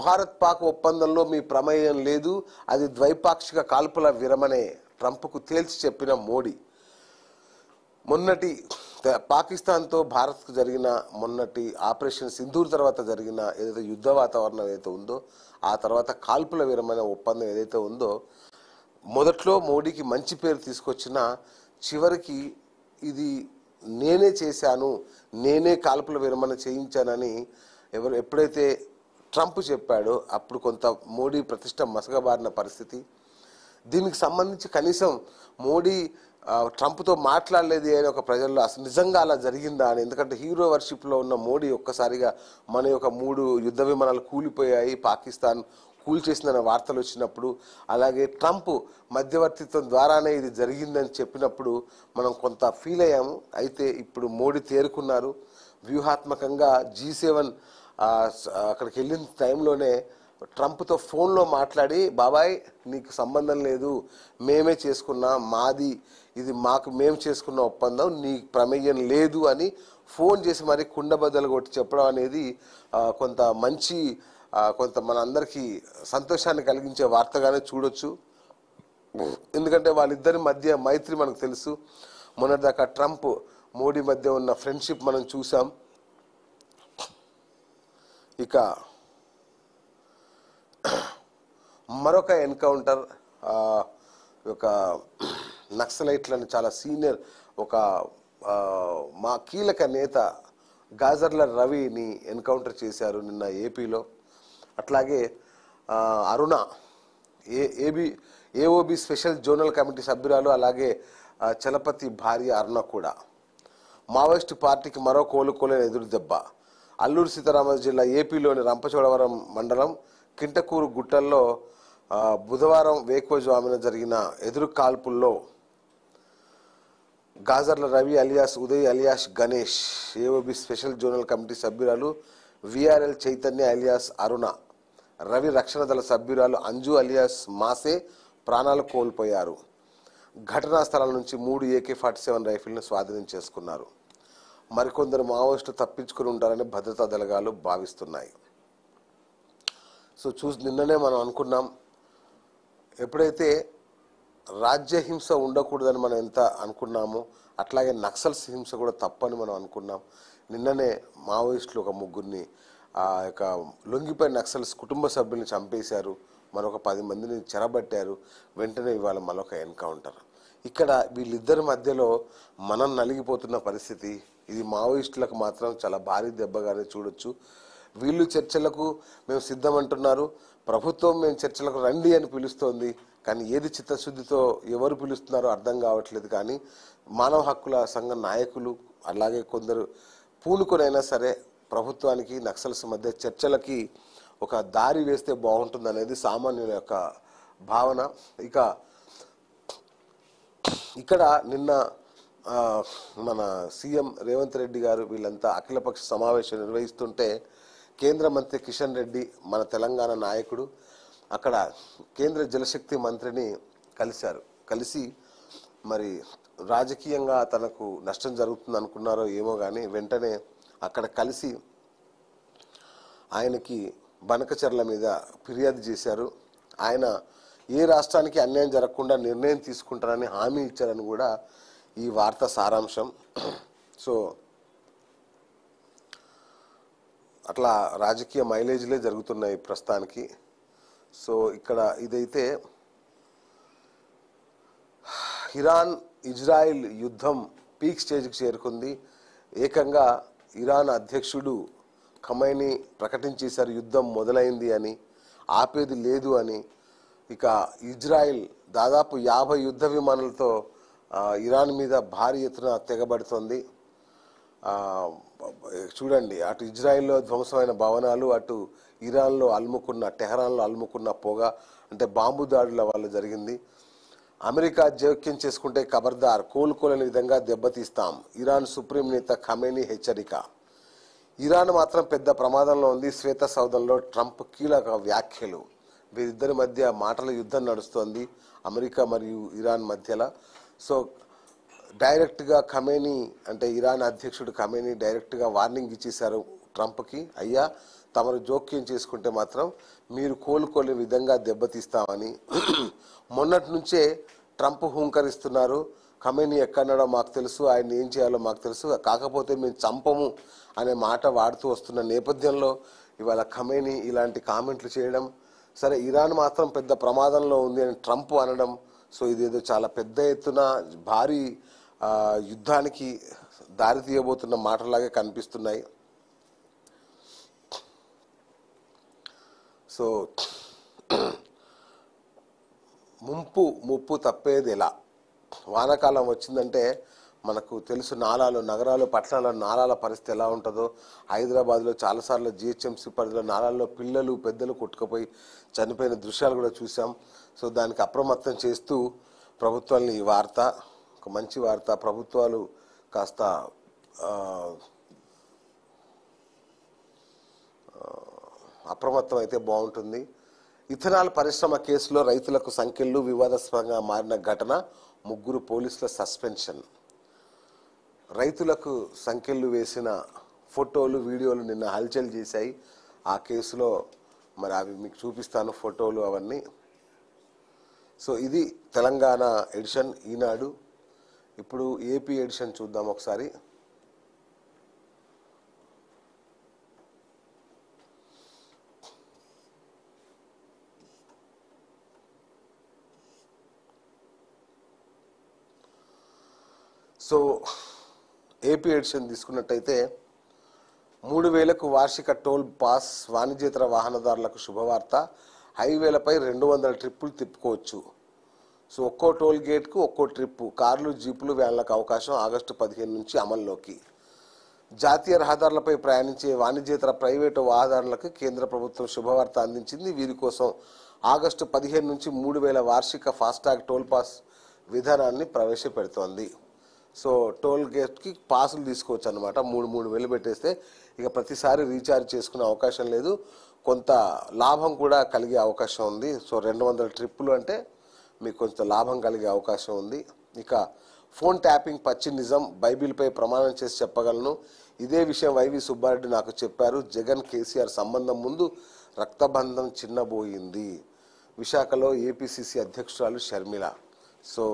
భారత్ పాక్ ఒప్పందంలో మీ ప్రమేయం లేదు, అది ద్వైపాక్షిక కాల్పుల విరమనే ట్రంప్కు తేల్చి చెప్పిన మోడీ. మొన్నటి పాకిస్తాన్తో భారత్కు జరిగిన మొన్నటి ఆపరేషన్ సింధూర్ తర్వాత జరిగిన ఏదైతే యుద్ధ వాతావరణం ఏదైతే ఉందో, ఆ తర్వాత కాల్పుల విరమణ ఒప్పందం ఏదైతే ఉందో, మొదట్లో మోడీకి మంచి పేరు తీసుకొచ్చిన చివరికి ఇది నేనే చేశాను, నేనే కాల్పుల విరమణ చేయించానని ఎప్పుడైతే ట్రంప్ చెప్పాడో అప్పుడు కొంత మోడీ ప్రతిష్ట మసకబారిన పరిస్థితి. దీనికి సంబంధించి కనీసం మోడీ ట్రంప్తో మాట్లాడలేదు అని ఒక ప్రజల్లో అసలు నిజంగా అలా జరిగిందా అని. ఎందుకంటే హీరో వర్షిప్లో ఉన్న మోడీ ఒక్కసారిగా మన యొక్క 3 యుద్ధ విమానాలు కూలిపోయాయి, పాకిస్తాన్ కూల్చేసిందన్న వార్తలు వచ్చినప్పుడు, అలాగే ట్రంప్ మధ్యవర్తిత్వం ద్వారానే ఇది జరిగిందని చెప్పినప్పుడు మనం కొంత ఫీల్ అయ్యాము. అయితే ఇప్పుడు మోడీ తేరుకున్నారు. వ్యూహాత్మకంగా G7 అక్కడికి వెళ్ళిన టైంలోనే ట్రంప్తో ఫోన్లో మాట్లాడి, బాబాయ్ నీకు సంబంధం లేదు, మేమే చేసుకున్నాం, మాది ఇది, మేము చేసుకున్న ఒప్పందం, నీ ప్రమేయం లేదు అని ఫోన్ చేసి మరి కుండబద్దలు కొట్టి చెప్పడం అనేది కొంత మంచి, కొంత మన అందరికీ సంతోషాన్ని కలిగించే వార్తగానే చూడొచ్చు. ఎందుకంటే వాళ్ళిద్దరి మధ్య మైత్రి మనకు తెలుసు. మొన్నటిదాకా ట్రంప్ మోడీ మధ్య ఉన్న ఫ్రెండ్షిప్ మనం చూసాం. ఇక మరొక ఎన్కౌంటర్, ఒక నక్సలైట్లను చాలా సీనియర్ ఒక మా కీలక నేత గాజర్ల రవిని ఎన్కౌంటర్ చేశారు నిన్న ఏపీలో. అట్లాగే అరుణ ఏఓబి స్పెషల్ జోనల్ కమిటీ సభ్యురాలు, అలాగే చలపతి భార్య అరుణ కూడా. మావోయిస్టు పార్టీకి మరో కోలుకోలేని ఎదురు దెబ్బ. అల్లూరు సీతారామరాజు జిల్లా ఏపీలోని రంపచోడవరం మండలం కింటకూరు గుట్టల్లో బుధవారం వేకువజామున జరిగిన ఎదురు కాల్పుల్లో Gajarla Ravi alias Uday alias Ganesh, AOB special zonal committee సభ్యురాలు విఆర్ఎల్ చైతన్య అలియాస్ అరుణ, రవి రక్షణ దళ సభ్యురాలు అంజు అలియాస్ మాసే ప్రాణాలు కోల్పోయారు. ఘటనా స్థలాల నుంచి 3 AK-47 రైఫిల్ను స్వాధీనం చేసుకున్నారు. మరికొందరు మావోయిస్టులు తప్పించుకుని ఉంటారని భద్రతా దళాలు భావిస్తున్నాయి. సో నిన్ననే మనం అనుకున్నాం, ఎప్పుడైతే రాజ్యహింస ఉండకూడదని మనం ఎంత అనుకున్నామో అట్లాగే నక్సల్స్ హింస కూడా తప్పని మనం అనుకున్నాం. నిన్ననే మావోయిస్టులు ఒక 3 యొక్క లొంగిపోయిన నక్సల్స్ కుటుంబ సభ్యుల్ని చంపేశారు, మరొక 10 మందిని చెరబట్టారు. వెంటనే ఇవాళ మరొక ఎన్కౌంటర్. ఇక్కడ వీళ్ళిద్దరి మధ్యలో మనం నలిగిపోతున్న పరిస్థితి. ఇది మావోయిస్టులకు మాత్రం చాలా భారీ దెబ్బగానే చూడొచ్చు. వీళ్ళు చర్చలకు మేము సిద్ధమంటున్నారు, ప్రభుత్వం మేము చర్చలకు రండి అని పిలుస్తోంది. కానీ ఏది చిత్తశుద్ధితో ఎవరు పిలుస్తున్నారో అర్థం కావట్లేదు. కానీ మానవ హక్కుల సంఘ నాయకులు అలాగే కొందరు పూనుకొనైనా సరే ప్రభుత్వానికి నక్సల్స్ మధ్య చర్చలకి ఒక దారి వేస్తే బాగుంటుంది అనేది సామాన్యుల యొక్క భావన. ఇక్కడ నిన్న మన సీఎం రేవంత్ రెడ్డి గారు వీళ్ళంతా అఖిలపక్ష సమావేశం నిర్వహిస్తుంటే కేంద్ర మంత్రి కిషన్ రెడ్డి మన తెలంగాణ నాయకుడు అక్కడ కేంద్ర జలశక్తి మంత్రిని కలిసి మరి రాజకీయంగా తనకు నష్టం జరుగుతుంది అనుకున్నారో ఏమో కానీ వెంటనే అక్కడ కలిసి ఆయనకి బనకచర్ల మీద ఫిర్యాదు చేశారు. ఆయన ఏ రాష్ట్రానికి అన్యాయం జరగకుండా నిర్ణయం తీసుకుంటారని హామీ ఇచ్చారని కూడా ఈ వార్త సారాంశం. సో అట్లా రాజకీయ మైలేజ్లే జరుగుతున్నాయి ప్రస్తుతానికి. సో ఇక్కడ ఇదైతే ఇరాన్ ఇజ్రాయిల్ యుద్ధం పీక్ స్టేజ్కి చేరుకుంది. ఏకంగా ఇరాన్ అధ్యక్షుడు ఖమైనీ ప్రకటించేశారు యుద్ధం మొదలైంది అని, ఆపేది లేదు అని. ఇక ఇజ్రాయిల్ దాదాపు 50 యుద్ధ విమానాలతో ఇరాన్ మీద భారీ ఎత్తున తెగబడుతోంది. చూడండి, అటు ఇజ్రాయిల్లో ధ్వంసమైన భవనాలు, అటు ఇరాన్లో టెహరాన్లో అలుముకున్న పొగ, అంటే బాంబు దాడుల వల్ల జరిగింది. అమెరికా జోక్యం చేసుకుంటే ఖబర్దార్, కోలుకోలేని విధంగా దెబ్బతీస్తాం, ఇరాన్ సుప్రీం నేత ఖమేనీ హెచ్చరిక. ఇరాన్ మాత్రం పెద్ద ప్రమాదంలో ఉంది. శ్వేత సౌధంలో ట్రంప్ కీలక వ్యాఖ్యలు. వీరిద్దరి మధ్య మాటల యుద్ధం నడుస్తోంది అమెరికా మరియు ఇరాన్ మధ్యలో. సో డైరెక్ట్గా ఖమేనీ అంటే ఇరాన్ అధ్యక్షుడు ఖమేనీ డైరెక్ట్గా వార్నింగ్ ఇచ్చేశారు ట్రంప్కి, అయ్యా తమరు జోక్యం చేసుకుంటే మాత్రం మీరు కోలుకోలే విధంగా దెబ్బతీస్తామని మొన్నటి నుంచే ట్రంప్ హుంకరిస్తున్నారు. ఖమేనీ ఎక్కడో మాకు తెలుసు, ఆయన ఏం చేయాలో మాకు తెలుసు, కాకపోతే మేము చంపము అనే మాట వాడుతూ వస్తున్న నేపథ్యంలో ఇవాళ ఖమేనీ ఇలాంటి కామెంట్లు చేయడం, సరే ఇరాన్ మాత్రం పెద్ద ప్రమాదంలో ఉంది అని ట్రంప్ అనడం, సో ఇదేదో చాలా పెద్ద ఎత్తున భారీ యుద్ధానికి దారి తీయబోతున్న మాటలాగే కనిపిస్తున్నాయి. సో ముప్పు తప్పేది ఎలా? వానాకాలం వచ్చిందంటే మనకు తెలుసు, నగరాలు పట్టణాల నాలాల పరిస్థితి ఎలా ఉంటుందో. హైదరాబాద్లో చాలాసార్లు జిహెచ్ఎంసీ పరిధిలో నాలాల్లో పిల్లలు పెద్దలు కొట్టుకుపోయి చనిపోయిన దృశ్యాలు కూడా చూసాం. సో దానికి అప్రమత్తం చేస్తూ ప్రభుత్వాన్ని ఈ వార్త ఒక మంచి వార్త, ప్రభుత్వాలు కాస్త అప్రమత్తం అయితే బాగుంటుంది. ఇథనాల్ పరిశ్రమ కేసులో రైతులకు సంఖ్యలు వివాదాస్పదంగా మారిన ఘటన, 3 పోలీసుల సస్పెన్షన్. రైతులకు సంఖ్యలు వేసిన ఫోటోలు వీడియోలు నిన్న హల్చల్ చేశాయి. ఆ కేసులో మరి అవి మీకు చూపిస్తాను, ఫోటోలు అవన్నీ. సో ఇది తెలంగాణ ఎడిషన్ ఈనాడు. ఇప్పుడు ఏపీ ఎడిషన్ చూద్దాం ఒకసారి. సో ఏపీ ఎడిషన్ తీసుకున్నట్టయితే 3000కు వార్షిక టోల్ పాస్, వాణిజ్యేతర వాహనదారులకు శుభవార్త. హైవేలపై 200 ట్రిప్పులు తిప్పుకోవచ్చు. సో ఒక్కో టోల్ గేట్కు ఒక్కో ట్రిప్పు, కార్లు, జీపులు, వ్యాన్లకు అవకాశం. ఆగస్టు 15 నుంచి అమల్లోకి. జాతీయ రహదారులపై ప్రయాణించే వాణిజ్యేతర ప్రైవేటు వాహనదారులకు కేంద్ర ప్రభుత్వం శుభవార్త అందించింది. వీరి కోసం ఆగస్టు 15 నుంచి 3000 వార్షిక ఫాస్టాగ్ టోల్ పాస్ విధానాన్ని ప్రవేశపెడుతోంది. సో టోల్ గేట్కి పాసులు తీసుకోవచ్చు అనమాట. 3,000 పెట్టేస్తే ఇక ప్రతిసారి రీఛార్జ్ చేసుకునే అవకాశం లేదు. కొంత లాభం కూడా కలిగే అవకాశం ఉంది. సో 200 ట్రిప్పులు అంటే మీకు కొంత లాభం కలిగే అవకాశం ఉంది. ఇక ఫోన్ ట్యాపింగ్ పచ్చి నిజం, బైబిల్పై ప్రమాణం చేసి చెప్పగలను. ఇదే విషయం వైవి సుబ్బారెడ్డి నాకు చెప్పారు. జగన్ కేసీఆర్ సంబంధం ముందు రక్తబంధం చిన్నబోయింది. విశాఖలో ఏపీసీసీ అధ్యక్షురాలు షర్మిల. సో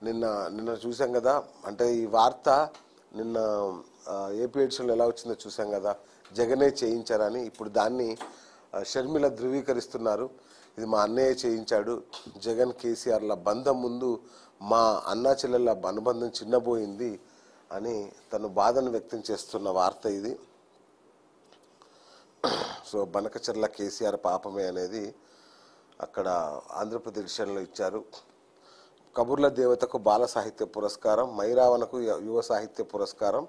నిన్న చూసాం కదా, అంటే ఈ వార్త నిన్న ఏపీ ఎడిషన్లో ఎలా వచ్చిందో చూసాం కదా, జగనే చేయించారని. ఇప్పుడు దాన్ని షర్మిల ధృవీకరిస్తున్నారు. ఇది మా అన్నయ్య చేయించాడు, జగన్ కేసీఆర్ల బంధం ముందు మా అన్నా చెల్లెళ్ళ అనుబంధం చిన్నబోయింది అని తను బాధను వ్యక్తం చేస్తున్న వార్త ఇది. సో బనకచర్ల కేసీఆర్ పాపమే అనేది అక్కడ ఆంధ్రప్రదేశ్లో ఇచ్చారు. కబుర్ల దేవతకు బాల సాహిత్య పురస్కారం, మైరావణకు యువ సాహిత్య పురస్కారం,